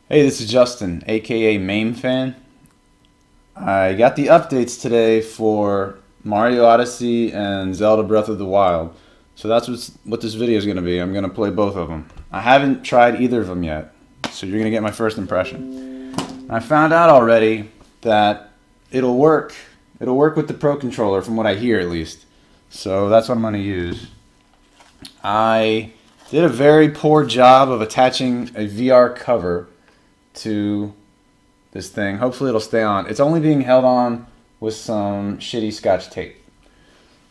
Hey, this is Justin, aka MAME-FAN. I got the updates today for Mario Odyssey and Zelda Breath of the Wild. So that's what this video is going to be. I'm going to play both of them. I haven't tried either of them yet, so you're going to get my first impression. I found out already that it'll work. It'll work with the Pro Controller, from what I hear at least. So that's what I'm going to use. I did a very poor job of attaching a VR cover to this thing. Hopefully it'll stay on. It's only being held on with some shitty Scotch tape.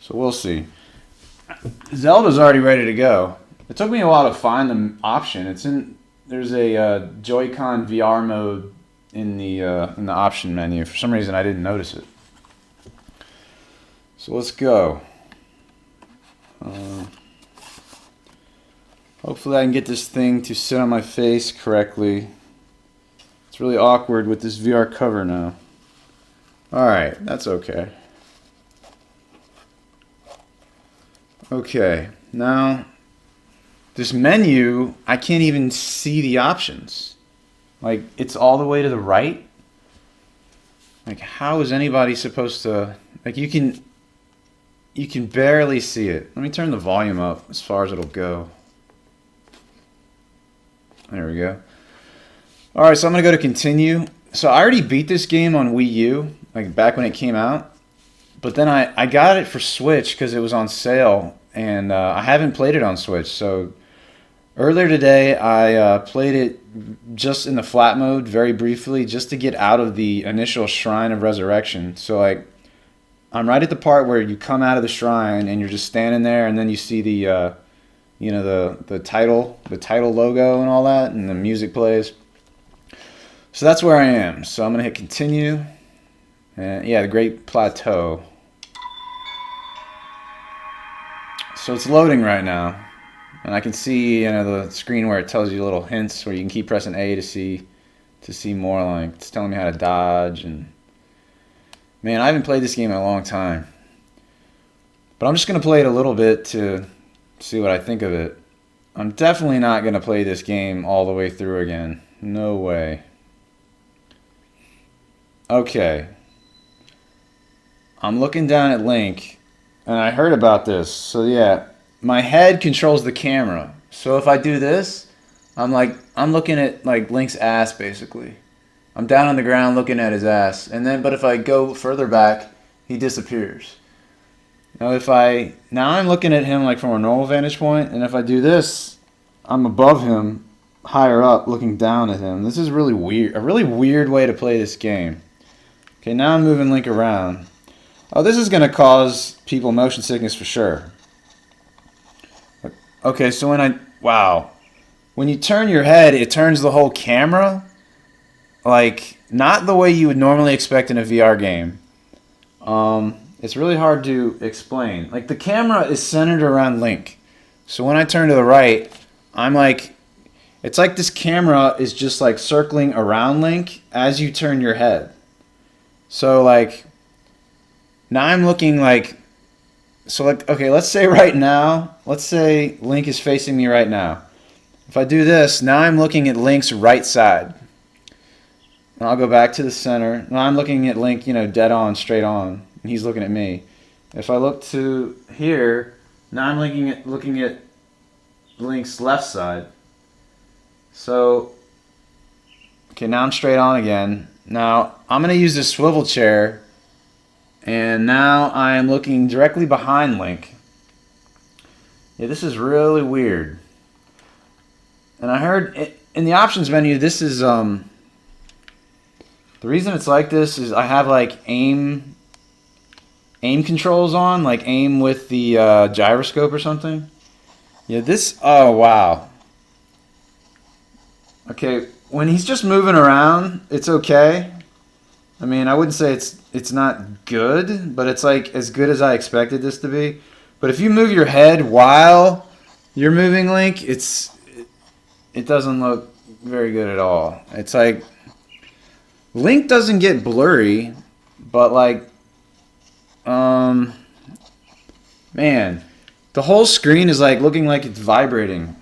So we'll see. Zelda's already ready to go. It took me a while to find the option. There's a Joy-Con VR mode in the option menu. For some reason I didn't notice it. So let's go. Hopefully I can get this thing to sit on my face correctly. It's really awkward with this VR cover now. Alright, that's okay. Okay, now this menu, I can't even see the options. Like, it's all the way to the right. Like, how is anybody supposed to... Like, you can barely see it. Let me turn the volume up as far as it'll go. There we go. Alright, so I'm going to go to continue. So I already beat this game on Wii U, like back when it came out. But then I got it for Switch because it was on sale, and I haven't played it on Switch. So earlier today I played it just in the flat mode very briefly just to get out of the initial Shrine of Resurrection. So like, I'm right at the part where you come out of the shrine and you're just standing there, and then you see the the title logo and all that, and the music plays. So that's where I am. So I'm going to hit continue. And yeah, the Great Plateau. So it's loading right now. And I can see, the screen where it tells you little hints where you can keep pressing A to see more. Like, it's telling me how to dodge. And man, I haven't played this game in a long time. But I'm just going to play it a little bit to see what I think of it. I'm definitely not going to play this game all the way through again. No way. Okay, I'm looking down at Link, and I heard about this. So yeah, my head controls the camera. So if I do this, I'm looking at like Link's ass basically. I'm down on the ground looking at his ass, but if I go further back, he disappears. Now I'm looking at him like from a normal vantage point, and if I do this, I'm above him, higher up, looking down at him. This is really weird. A really weird way to play this game. Okay, now I'm moving Link around. Oh, this is going to cause people motion sickness for sure. Okay, so when you turn your head, it turns the whole camera. Like, not the way you would normally expect in a VR game. It's really hard to explain. Like, the camera is centered around Link. So when I turn to the right, it's like this camera is just like circling around Link as you turn your head. So like, now I'm looking like, okay, let's say Link is facing me right now. If I do this, now I'm looking at Link's right side. And I'll go back to the center. Now I'm looking at Link, dead on, straight on, and he's looking at me. If I look to here, now I'm looking at Link's left side. So, okay, now I'm straight on again. Now, I'm going to use this swivel chair, and now I am looking directly behind Link. Yeah, this is really weird. And I heard in the options menu, this is, the reason it's like this is I have like aim controls on, like aim with the gyroscope or something. Yeah, oh wow. Okay, when he's just moving around, it's okay. I mean, I wouldn't say it's not good, but it's like as good as I expected this to be. But if you move your head while you're moving Link, it doesn't look very good at all. It's like Link doesn't get blurry, but like man, the whole screen is like looking like it's vibrating.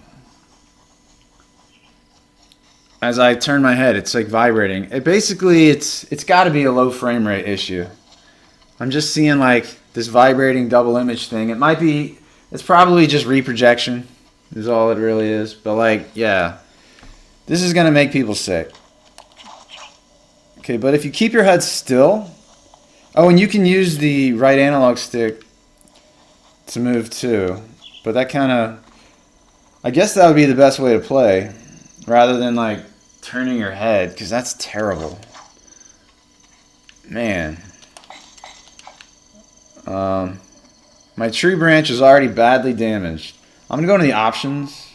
as I turn my head, it's like vibrating. It's got to be a low frame rate issue. I'm just seeing like this vibrating double image thing. It's probably just reprojection is all it really is. But like, yeah, this is going to make people sick. Okay, but if you keep your head still, oh, and you can use the right analog stick to move too. But that kind of, I guess that would be the best way to play rather than like turning your head, because that's terrible. Man. My tree branch is already badly damaged. I'm going to go to the options.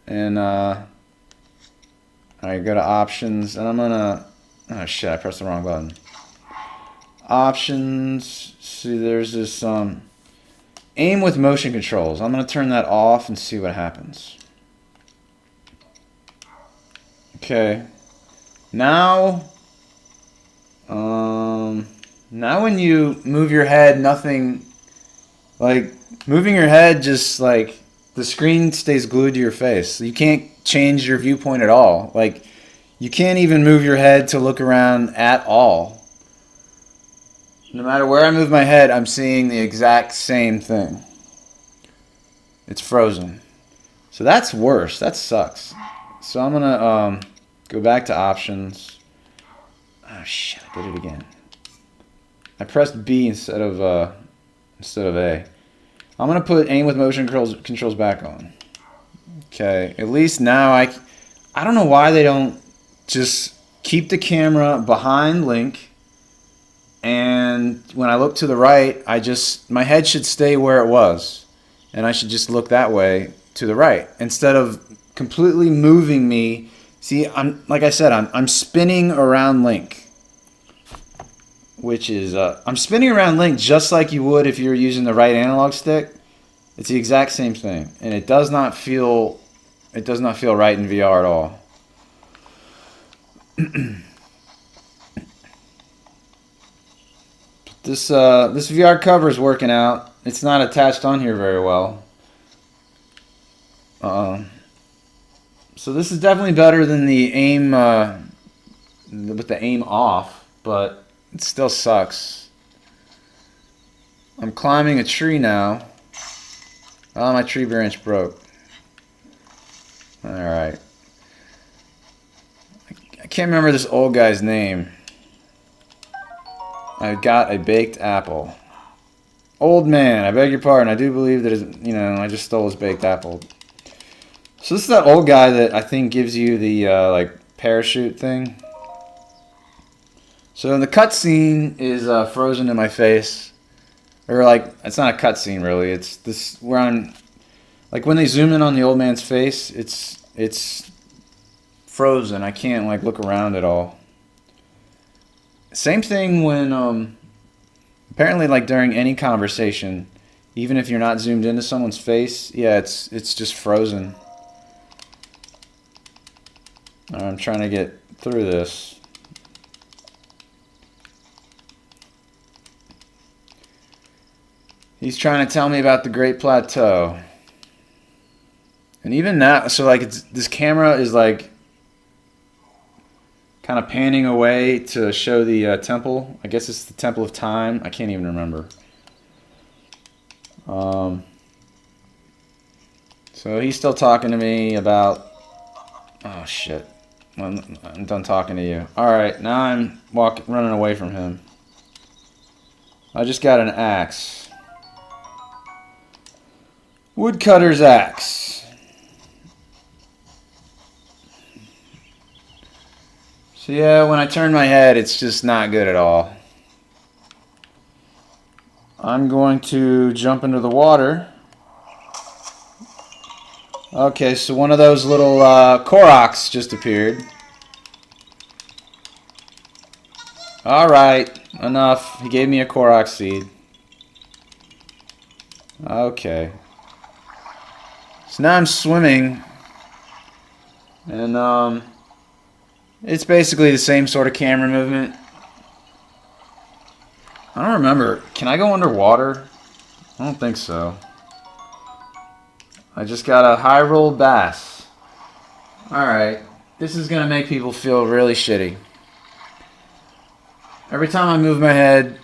And, alright, go to options. And I'm going to... Oh, shit, I pressed the wrong button. Options. See, there's this, aim with motion controls. I'm going to turn that off and see what happens. Okay. Now... now when you move your head, nothing, like, moving your head just, like, the screen stays glued to your face. You can't change your viewpoint at all. Like, you can't even move your head to look around at all. No matter where I move my head, I'm seeing the exact same thing. It's frozen. So that's worse. That sucks. So I'm gonna go back to options. Oh shit, I did it again. I pressed B instead of A. I'm gonna put aim with motion controls back on. Okay, at least now I don't know why they don't just keep the camera behind Link, and when I look to the right, my head should stay where it was, and I should just look that way to the right instead of completely moving me. See, like I said, I'm spinning around Link. Which is, I'm spinning around Link just like you would if you were using the right analog stick. It's the exact same thing, and it does not feel right in VR at all. This VR cover is working out. It's not attached on here very well. So this is definitely better than the aim with the aim off, but it still sucks. I'm climbing a tree now. Oh, my tree branch broke. Alright. I can't remember this old guy's name. I got a baked apple. Old man, I beg your pardon. I do believe that I just stole his baked apple. So this is that old guy that I think gives you the like parachute thing. So the cutscene is frozen in my face, or like it's not a cutscene really. It's this where I'm like when they zoom in on the old man's face, it's frozen. I can't like look around at all. Same thing when apparently like during any conversation, even if you're not zoomed into someone's face, yeah, it's just frozen. I'm trying to get through this. He's trying to tell me about the Great Plateau. And even now, so like this camera is like kind of panning away to show the temple. I guess it's the Temple of Time. I can't even remember. So he's still talking to me about... Oh shit. I'm done talking to you. Alright, now I'm running away from him. I just got an axe. Woodcutter's axe. So yeah, when I turn my head, it's just not good at all. I'm going to jump into the water. Okay, so one of those little Koroks just appeared. Alright, enough. He gave me a Korok seed. Okay. So now I'm swimming. And it's basically the same sort of camera movement. I don't remember. Can I go underwater? I don't think so. I just got a high roll bass. Alright. this is going to make people feel really shitty. Every time I move my head,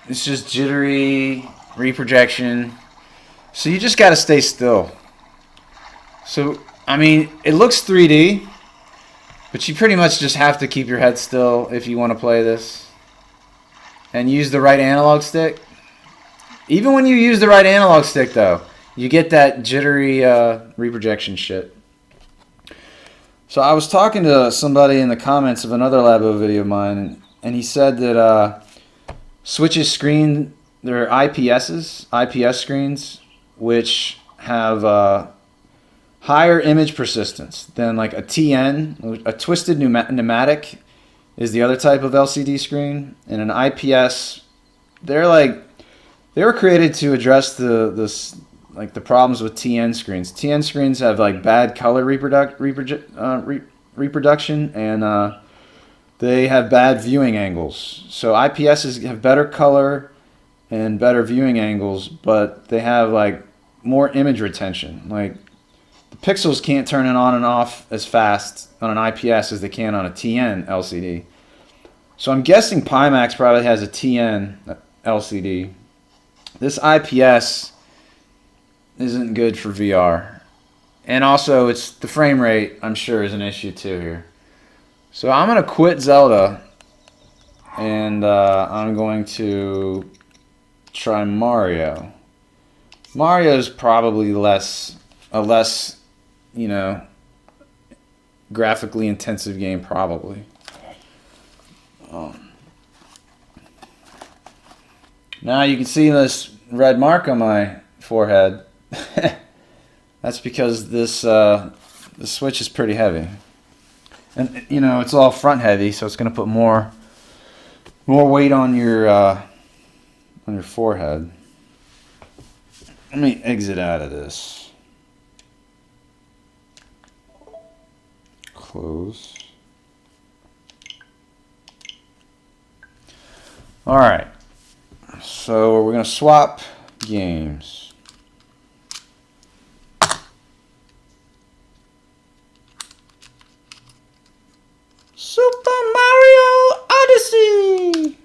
it's just jittery, reprojection. So you just got to stay still. So, I mean, it looks 3D, but you pretty much just have to keep your head still if you want to play this. And use the right analog stick. Even when you use the right analog stick, though, you get that jittery reprojection shit. So I was talking to somebody in the comments of another Labo video of mine, and he said that Switch's screen, they're IPS screens, which have higher image persistence than like a TN. A twisted pneumatic is the other type of LCD screen, and an IPS, they were created to address the problems with TN screens. TN screens have like bad color reproduction, and they have bad viewing angles. So IPSs have better color and better viewing angles, but they have like more image retention. Like the pixels can't turn it on and off as fast on an IPS as they can on a TN LCD. So I'm guessing Pimax probably has a TN LCD. This IPS isn't good for VR. And also, it's the frame rate, I'm sure, is an issue too here. So I'm going to quit Zelda, and I'm going to try Mario. Mario's probably a less, you know, graphically intensive game, probably. Now you can see this red mark on my forehead. That's because this the Switch is pretty heavy, and you know it's all front heavy, so it's going to put more weight on your forehead. Let me exit out of this. Close. All right. So we're going to swap games. Super Mario Odyssey!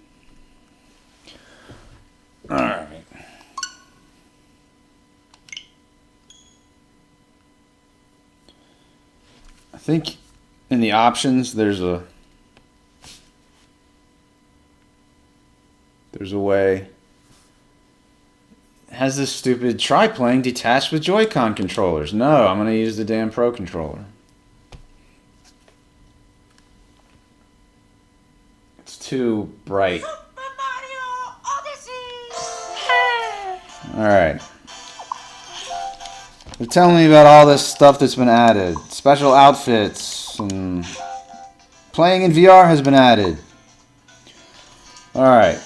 Alright. I think in the options there's a way. It has this stupid try playing detached with Joy-Con controllers. No, I'm going to use the damn Pro controller. It's too bright. Super Mario Odyssey! Alright. They're telling me about all this stuff that's been added. Special outfits and playing in VR has been added. Alright.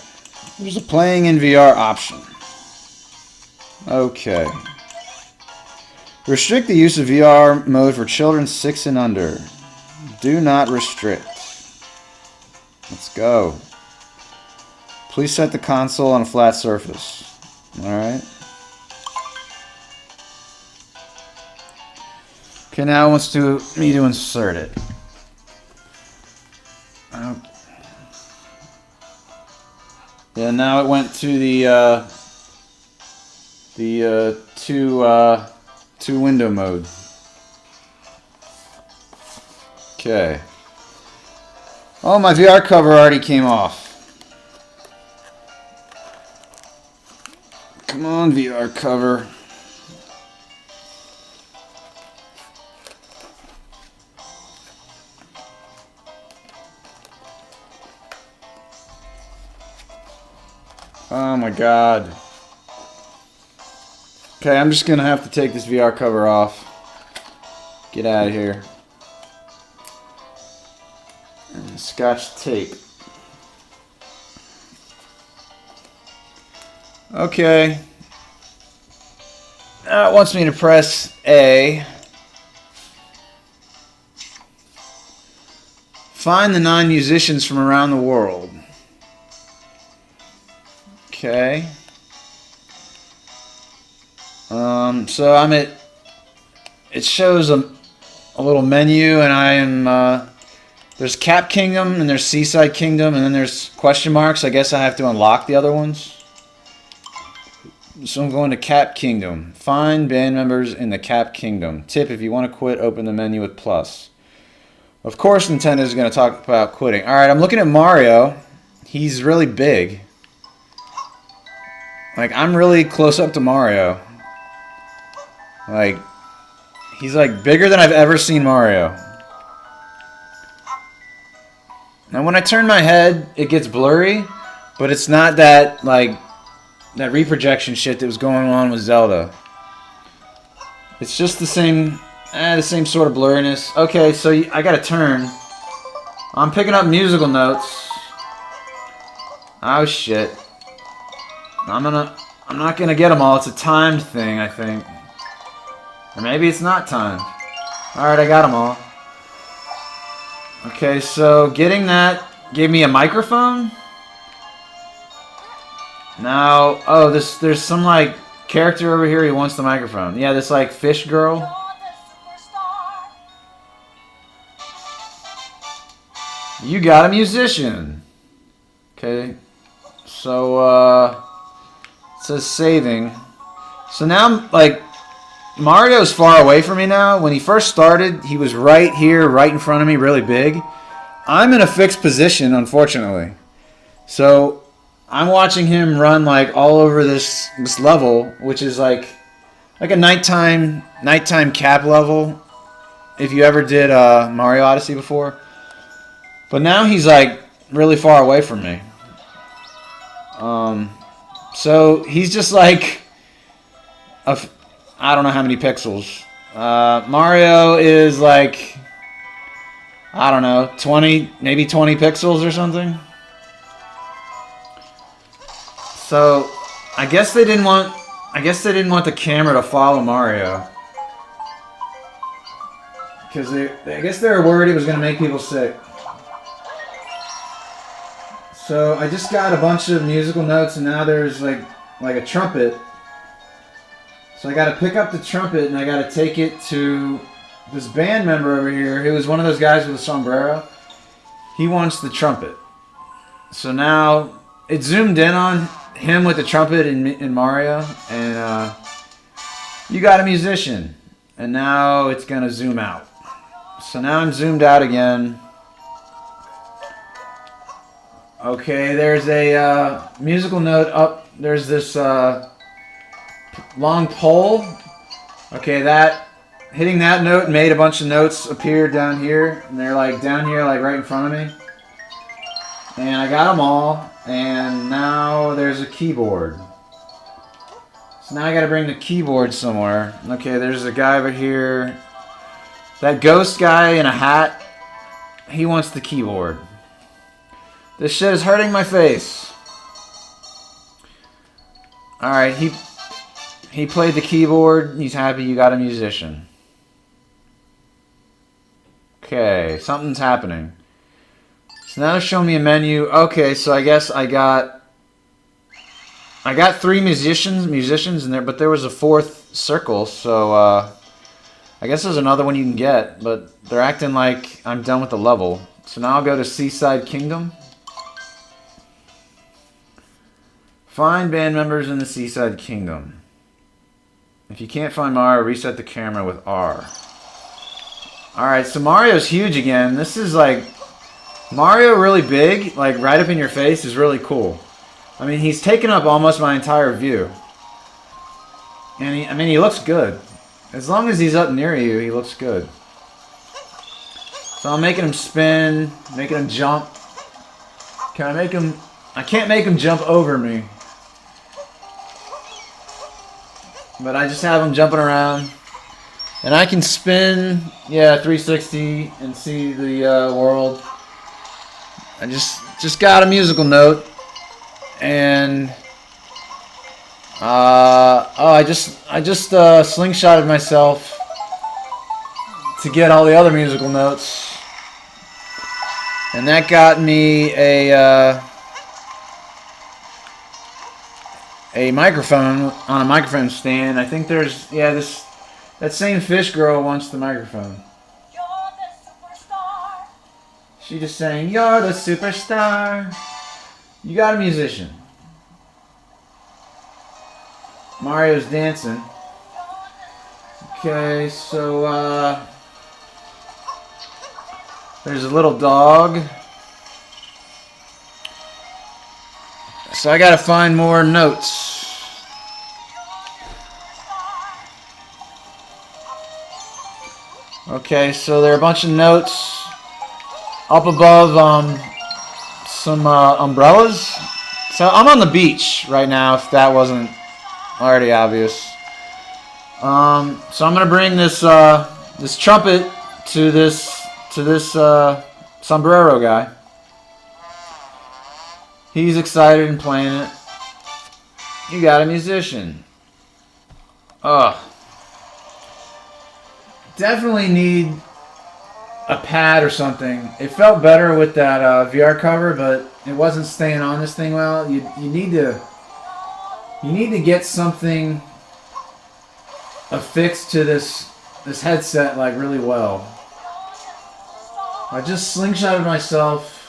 There's a playing in VR option. Okay. Restrict the use of VR mode for children 6 and under. Do not restrict. Let's go. Please set the console on a flat surface. Alright. Okay, now it wants me to insert it. Okay. Yeah, now it went to the two window mode. Okay. Oh, my VR cover already came off. Come on, VR cover. Oh my god. Okay, I'm just gonna have to take this VR cover off. Get out of here. And Scotch tape. Okay. Now it wants me to press A. Find the 9 musicians from around the world. Okay. So I'm at. It shows a little menu, and I am there's Cap Kingdom and there's Seaside Kingdom, and then there's question marks. I guess I have to unlock the other ones. So I'm going to Cap Kingdom. Find band members in the Cap Kingdom. Tip: if you want to quit, open the menu with plus. Of course, Nintendo is going to talk about quitting. All right, I'm looking at Mario. He's really big. Like, I'm really close up to Mario. Like, he's like bigger than I've ever seen Mario. Now, when I turn my head, it gets blurry, but it's not that, like, that reprojection shit that was going on with Zelda. It's just the same sort of blurriness. Okay, so I gotta turn. I'm picking up musical notes. Oh shit. I'm not gonna get them all. It's a timed thing, I think. Or maybe it's not timed. Alright, I got them all. Okay, so getting that gave me a microphone. Now, oh, there's some like character over here who wants the microphone. Yeah, this like fish girl. You got a musician. Okay, so it says saving. So now, like, Mario's far away from me now. When he first started, he was right here, right in front of me, really big. I'm in a fixed position, unfortunately. So I'm watching him run like all over this level, which is like a nighttime cap level. If you ever did Mario Odyssey before, but now he's like really far away from me. So he's just like I don't know how many pixels. Mario is like, I don't know, 20, maybe 20 pixels or something. So I guess they didn't want the camera to follow Mario, because I guess they were worried it was going to make people sick. So I just got a bunch of musical notes, and now there's like a trumpet. So I got to pick up the trumpet, and I got to take it to this band member over here, who was one of those guys with a sombrero. He wants the trumpet. So now it zoomed in on him with the trumpet in Mario, and you got a musician. And now it's going to zoom out. So now I'm zoomed out again. Okay, there's a musical note up. There's this long pole. Okay, hitting that note made a bunch of notes appear down here, and they're like down here, like right in front of me. And I got them all, and now there's a keyboard. So now I got to bring the keyboard somewhere. Okay, there's a guy over here. That ghost guy in a hat, he wants the keyboard. This shit is hurting my face. Alright, he played the keyboard. He's happy you got a musician. Okay, something's happening. So now they're showing me a menu. Okay, so I guess I got 3 musicians in there, but there was a 4th circle, so I guess there's another one you can get, but they're acting like I'm done with the level. So now I'll go to Seaside Kingdom. Find band members in the Seaside Kingdom. If you can't find Mario, reset the camera with R. Alright, so Mario's huge again. This is like Mario really big, like right up in your face, is really cool. I mean, he's taken up almost my entire view. And he looks good. As long as he's up near you, he looks good. So I'm making him spin, making him jump. Can I make him... I can't make him jump over me. But I just have him jumping around. And I can spin, yeah, 360 and see the world. I just got a musical note. And I just slingshotted myself to get all the other musical notes. And that got me a microphone on a microphone stand. I think there's, yeah, that same fish girl wants the microphone. She just saying, "You're the superstar." You got a musician. Mario's dancing. Okay, so there's a little dog. So I gotta find more notes. Okay, so there are a bunch of notes up above some umbrellas. So I'm on the beach right now, if that wasn't already obvious. So I'm gonna bring this this trumpet to this sombrero guy. He's excited and playing it. You got a musician. Ugh. Definitely need a pad or something. It felt better with that VR cover, but it wasn't staying on this thing well. You need to get something affixed to this headset like really well. I just slingshotted myself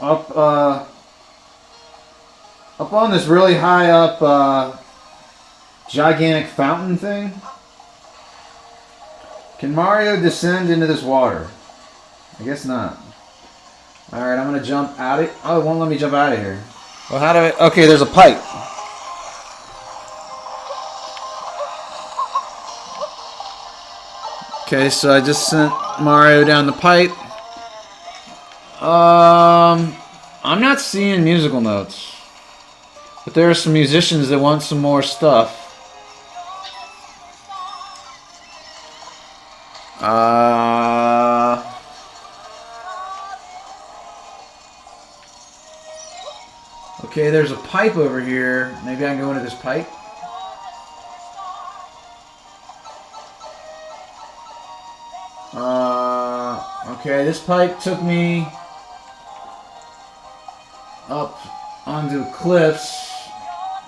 up on this really high up gigantic fountain thing. Can Mario descend into this water? I guess not. Alright, I'm gonna jump out of it. Oh, it won't let me jump out of here. Well, how do I... Okay, there's a pipe. Okay, so I just sent Mario down the pipe. I'm not seeing musical notes. But there are some musicians that want some more stuff. Okay, there's a pipe over here. Maybe I can go into this pipe. Okay, this pipe took me up onto cliffs.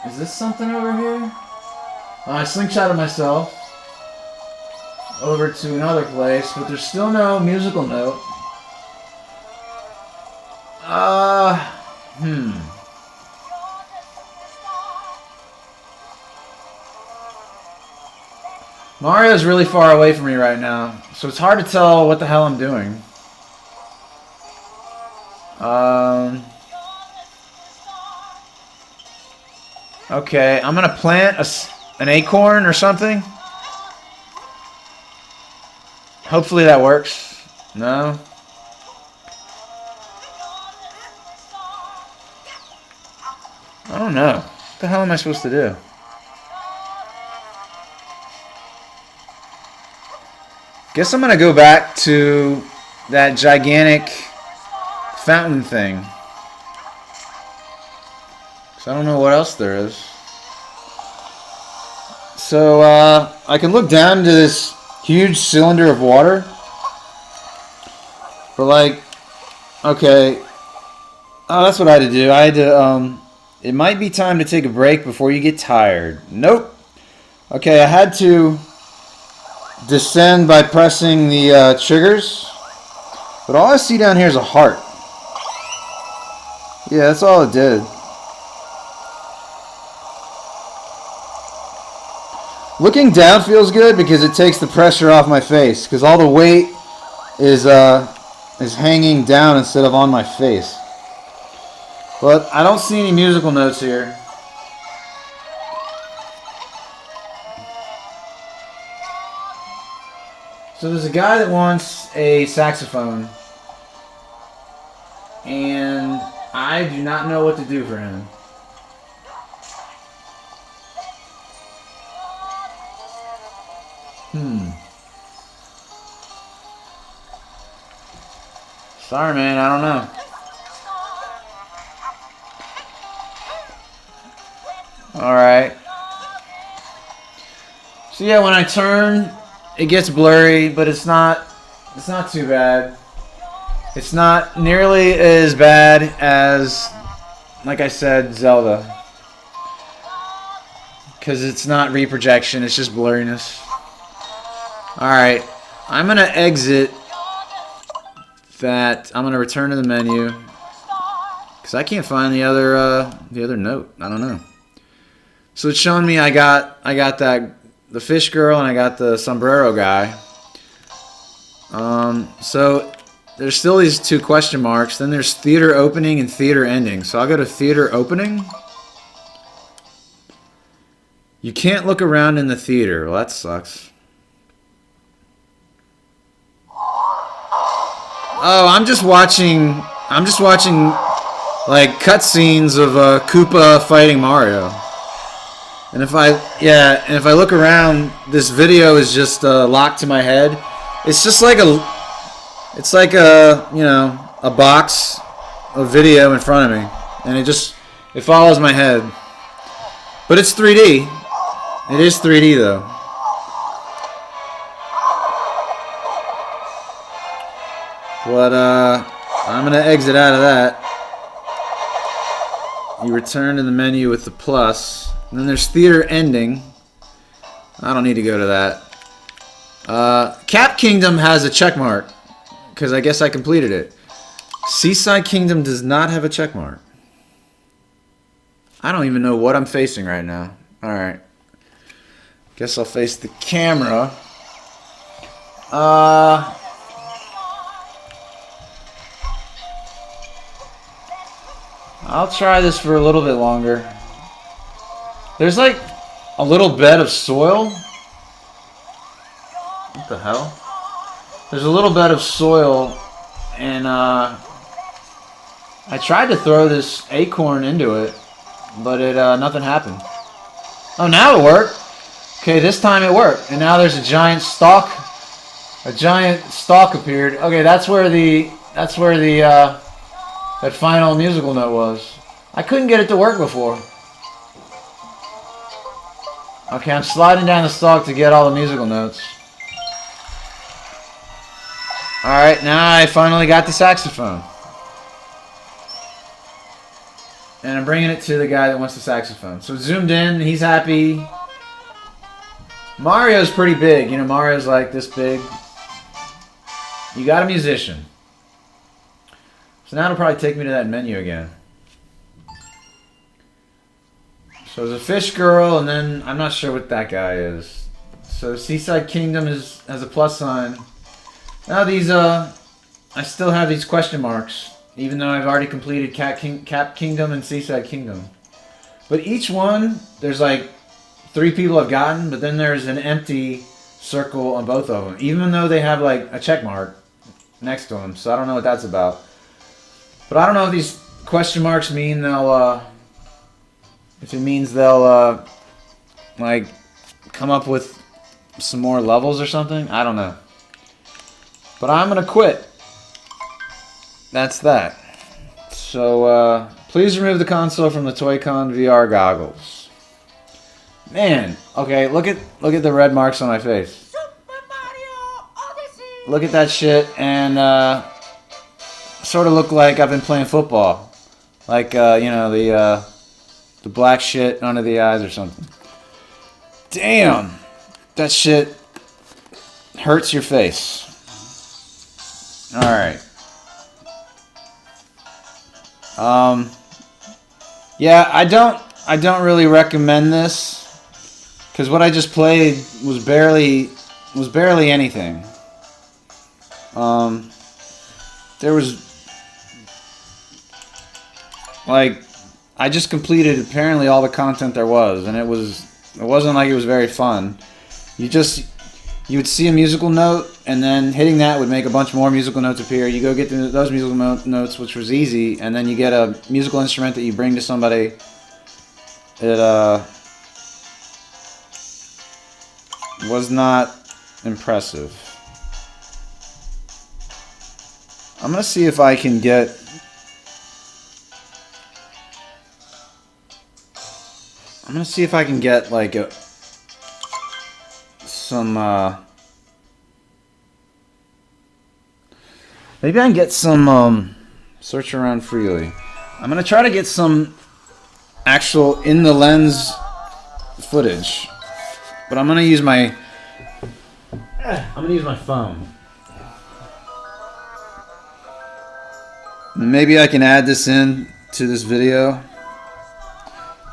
Is this something over here? I slingshotted myself over to another place, but there's still no musical note. Mario's really far away from me right now, so it's hard to tell what the hell I'm doing. Okay, I'm gonna plant an acorn or something. Hopefully that works. No? I don't know. What the hell am I supposed to do? Guess I'm gonna go back to that gigantic fountain thing. 'Cause I don't know what else there is. So I can look down into this huge cylinder of water. But like, okay. Oh, that's what I had to do. I had to, it might be time to take a break before you get tired. Nope. Okay, I had to descend by pressing the triggers. But all I see down here is a heart. Yeah, that's all it did. Looking down feels good because it takes the pressure off my face. Because all the weight is hanging down instead of on my face. But I don't see any musical notes here. So there's a guy that wants a saxophone. And I do not know what to do for him. Sorry, man, I don't know. Alright. So yeah, when I turn, it gets blurry, but it's not too bad. It's not nearly as bad as, like I said, Zelda. Because it's not reprojection, it's just blurriness. Alright, I'm going to exit that I'm gonna return to the menu because I can't find the other note. I don't know. So it's showing me I got the fish girl and I got the sombrero guy. So there's still these 2 question marks. Then there's theater opening and theater ending. So I'll go to theater opening. You can't look around in the theater. Well, that sucks. Oh, I'm just watching like cutscenes of Koopa fighting Mario. And if I look around, this video is just locked to my head. It's just like you know, a box of video in front of me, and it follows my head. But it's 3D. It is 3D though. But I'm gonna exit out of that. You return to the menu with the plus. And then there's theater ending. I don't need to go to that. Cap Kingdom has a check mark because I guess I completed it. Seaside Kingdom does not have a check mark. I don't even know what I'm facing right now. Alright. Guess I'll face the camera. I'll try this for a little bit longer. There's like a little bed of soil. What the hell? There's a little bed of soil, and I tried to throw this acorn into it, but nothing happened. Oh, now it worked. Okay, this time it worked, and now there's a giant stalk. A giant stalk appeared. Okay, that's where that final musical note was. I couldn't get it to work before. Okay, I'm sliding down the stalk to get all the musical notes. Alright, now I finally got the saxophone. And I'm bringing it to the guy that wants the saxophone. So zoomed in, he's happy. Mario's pretty big. You know, Mario's like this big. You got a musician. So now it'll probably take me to that menu again. So there's a fish girl, and then I'm not sure what that guy is. So Seaside Kingdom has a plus sign. Now these, I still have these question marks, even though I've already completed Cap Kingdom and Seaside Kingdom. But each one, there's like 3 people have gotten, but then there's an empty circle on both of them, even though they have like a check mark next to them. So I don't know what that's about. But I don't know if these question marks mean they'll, if it means they'll, like, come up with some more levels or something. I don't know. But I'm gonna quit. That's that. So, please remove the console from the Toy-Con VR goggles. Man, okay, look at the red marks on my face. Super Mario Odyssey. Look at that shit, and sort of look like I've been playing football, like you know, the black shit under the eyes or something. Damn, that shit hurts your face. All right. Yeah, I don't really recommend this because what I just played was barely anything. There was like I just completed apparently all the content there was, and it wasn't like it was very fun. You would see a musical note, and then hitting that would make a bunch more musical notes appear. You go get those musical notes, which was easy, and then you get a musical instrument that you bring to somebody. It was not impressive. I'm gonna see if I can get like maybe I can get some search around freely. I'm gonna try to get some actual in the lens footage, but I'm gonna use my phone. Maybe I can add this in to this video.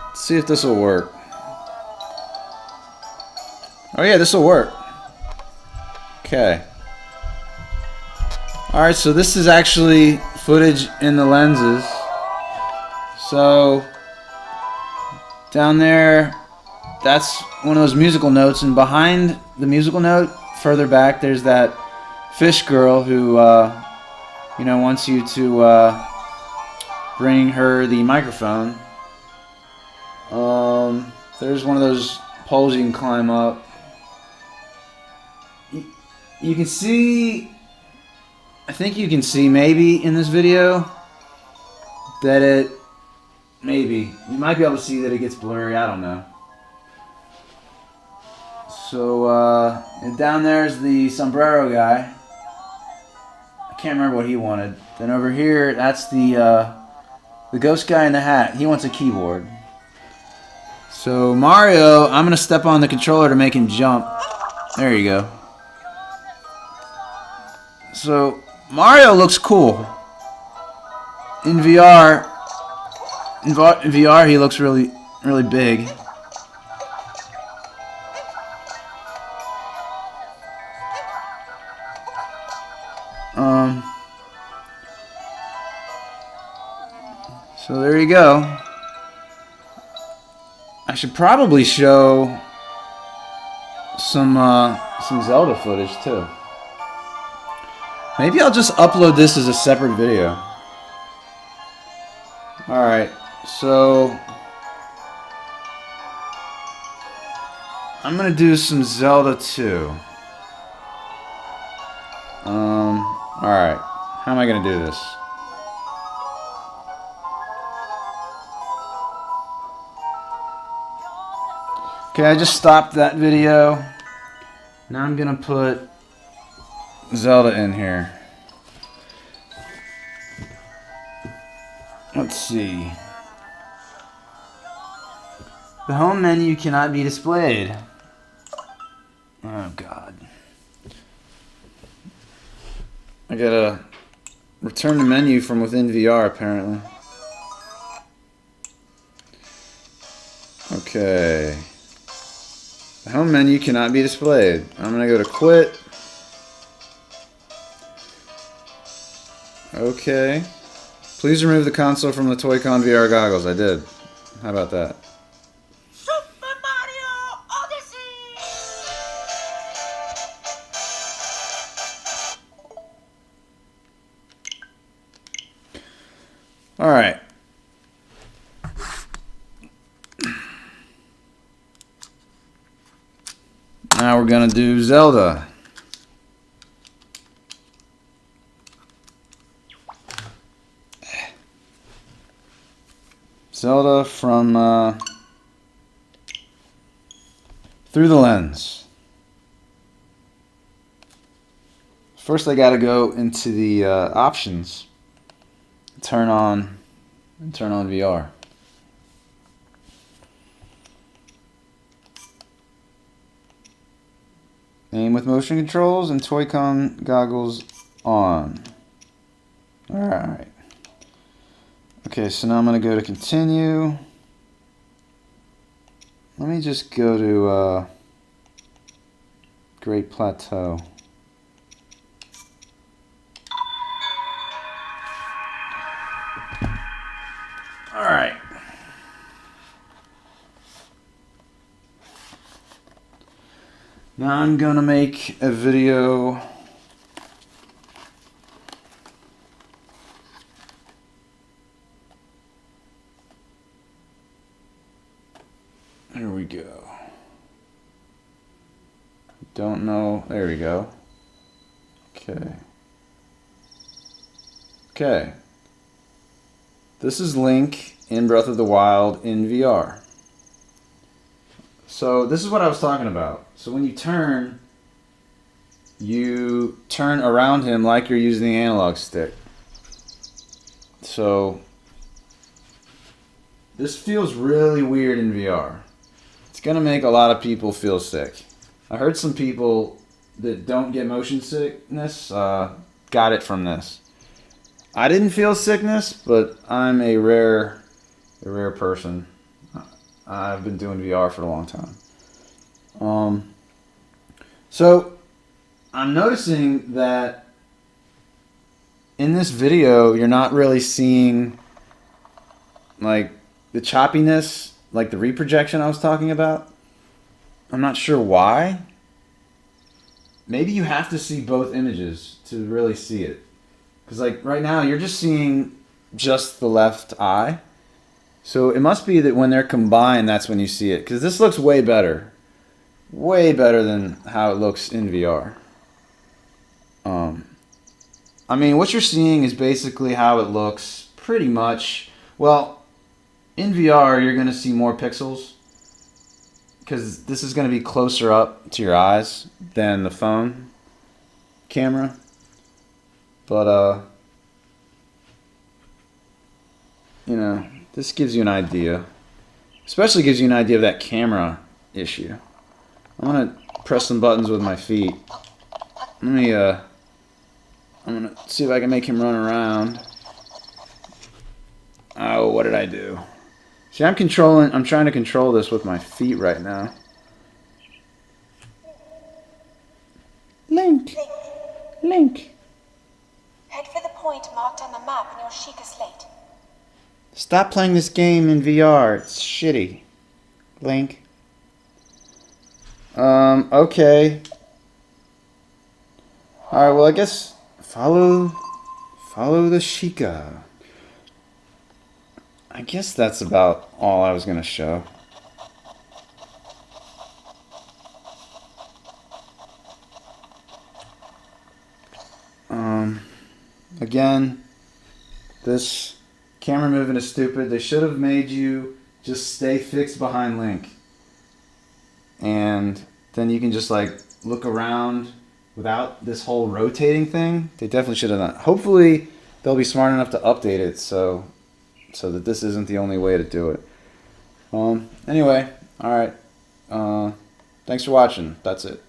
Let's see if this will work. Oh yeah, this will work. Okay. Alright, so this is actually footage in the lenses. So down there, that's one of those musical notes, and behind the musical note, further back, there's that fish girl who wants you to bring her the microphone. There's one of those poles you can climb up. You can see, I think you can see maybe in this video that you might be able to see that it gets blurry, I don't know. So, and down there's the sombrero guy. I can't remember what he wanted. Then over here, that's the ghost guy in the hat. He wants a keyboard. So Mario, I'm gonna step on the controller to make him jump. There you go. So Mario looks cool. In VR, he looks really, really big. So there you go. I should probably show some Zelda footage too. Maybe I'll just upload this as a separate video. Alright, so I'm gonna do some Zelda 2. Alright, how am I gonna do this? Okay, I just stopped that video. Now I'm gonna put Zelda in here. Let's see. The home menu cannot be displayed. Oh God. I gotta return the menu from within VR apparently. Okay. The home menu cannot be displayed. I'm gonna go to quit. Okay. Please remove the console from the Toy-Con VR goggles. I did. How about that? Super Mario Odyssey! Alright. Now we're gonna do Zelda. Zelda from through the lens. First I gotta go into the options, turn on VR. Aim with motion controls and Toy-Con goggles on. Alright. Okay, so now I'm going to go to continue. Let me just go to Great Plateau. Alright. Now I'm going to make a video. Here we go. Don't know. There we go. Okay. Okay. This is Link in Breath of the Wild in VR. So this is what I was talking about. So when you turn around him like you're using the analog stick. So this feels really weird in VR. It's gonna make a lot of people feel sick. I heard some people that don't get motion sickness got it from this. I didn't feel sickness, but I'm a rare person. I've been doing VR for a long time. So I'm noticing that in this video, you're not really seeing like the choppiness, like the reprojection I was talking about. I'm not sure why. Maybe you have to see both images to really see it. Because like right now, you're just seeing just the left eye. So it must be that when they're combined, that's when you see it. Because this looks way better. Way better than how it looks in VR. I mean, what you're seeing is basically how it looks pretty much. Well, in VR, you're going to see more pixels. Because this is going to be closer up to your eyes than the phone camera. But, you know, this gives you an idea. Especially gives you an idea of that camera issue. I'm going to press some buttons with my feet. Let me, I'm going to see if I can make him run around. Oh, what did I do? See, I'm trying to control this with my feet right now. Link. Head for the point marked on the map in your Sheikah slate. Stop playing this game in VR. It's shitty. Link. Okay. Alright, well, I guess follow the Sheikah. I guess that's about all I was going to show. Again, this camera movement is stupid. They should have made you just stay fixed behind Link. And then you can just like look around without this whole rotating thing. They definitely should have done it. Hopefully they'll be smart enough to update it so that this isn't the only way to do it. Anyway, alright. Thanks for watching. That's it.